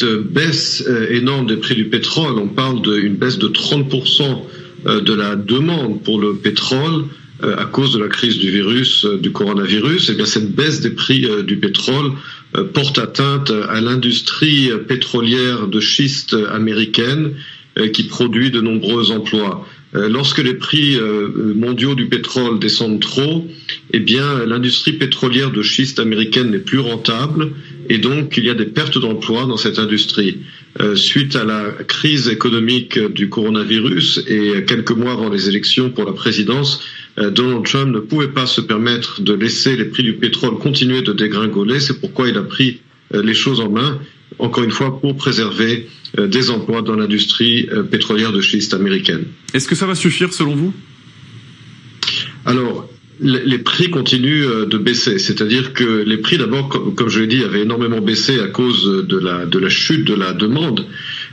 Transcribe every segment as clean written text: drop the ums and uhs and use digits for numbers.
cette baisse énorme des prix du pétrole, on parle d'une baisse de 30% de la demande pour le pétrole à cause de la crise du virus, du coronavirus, et bien cette baisse des prix du pétrole porte atteinte à l'industrie pétrolière de schiste américaine qui produit de nombreux emplois. Lorsque les prix mondiaux du pétrole descendent trop, eh bien l'industrie pétrolière de schiste américaine n'est plus rentable et donc il y a des pertes d'emplois dans cette industrie. Suite à la crise économique du coronavirus et quelques mois avant les élections pour la présidence, Donald Trump ne pouvait pas se permettre de laisser les prix du pétrole continuer de dégringoler. C'est pourquoi il a pris les choses en main, encore une fois, pour préserver des emplois dans l'industrie pétrolière de schiste américaine. Est-ce que ça va suffire selon vous ? Alors, les prix continuent de baisser. C'est-à-dire que les prix, d'abord, comme je l'ai dit, avaient énormément baissé à cause de la chute de la demande.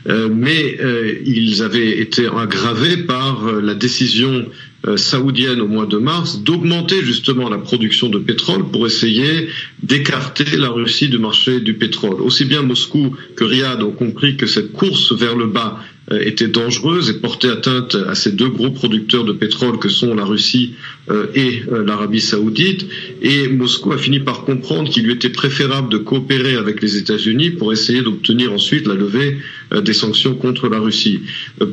Mais ils avaient été aggravés par la décision saoudienne au mois de mars d'augmenter justement la production de pétrole pour essayer d'écarter la Russie du marché du pétrole. Aussi bien Moscou que Riyad ont compris que cette course vers le bas était dangereuse et portait atteinte à ces deux gros producteurs de pétrole que sont la Russie et l'Arabie Saoudite. Et Moscou a fini par comprendre qu'il lui était préférable de coopérer avec les États-Unis pour essayer d'obtenir ensuite la levée des sanctions contre la Russie.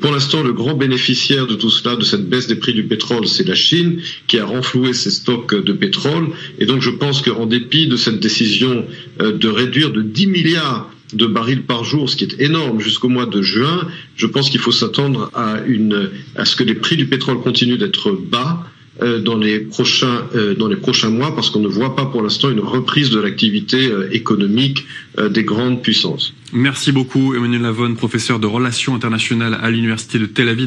Pour l'instant, le grand bénéficiaire de tout cela, de cette baisse des prix du pétrole, c'est la Chine qui a renfloué ses stocks de pétrole. Et donc je pense qu'en dépit de cette décision de réduire de 10 milliards de barils par jour, ce qui est énorme, jusqu'au mois de juin, je pense qu'il faut s'attendre à ce que les prix du pétrole continuent d'être bas dans les prochains mois, parce qu'on ne voit pas pour l'instant une reprise de l'activité économique des grandes puissances. Merci beaucoup Emmanuel Lavonne, professeur de relations internationales à l'Université de Tel Aviv.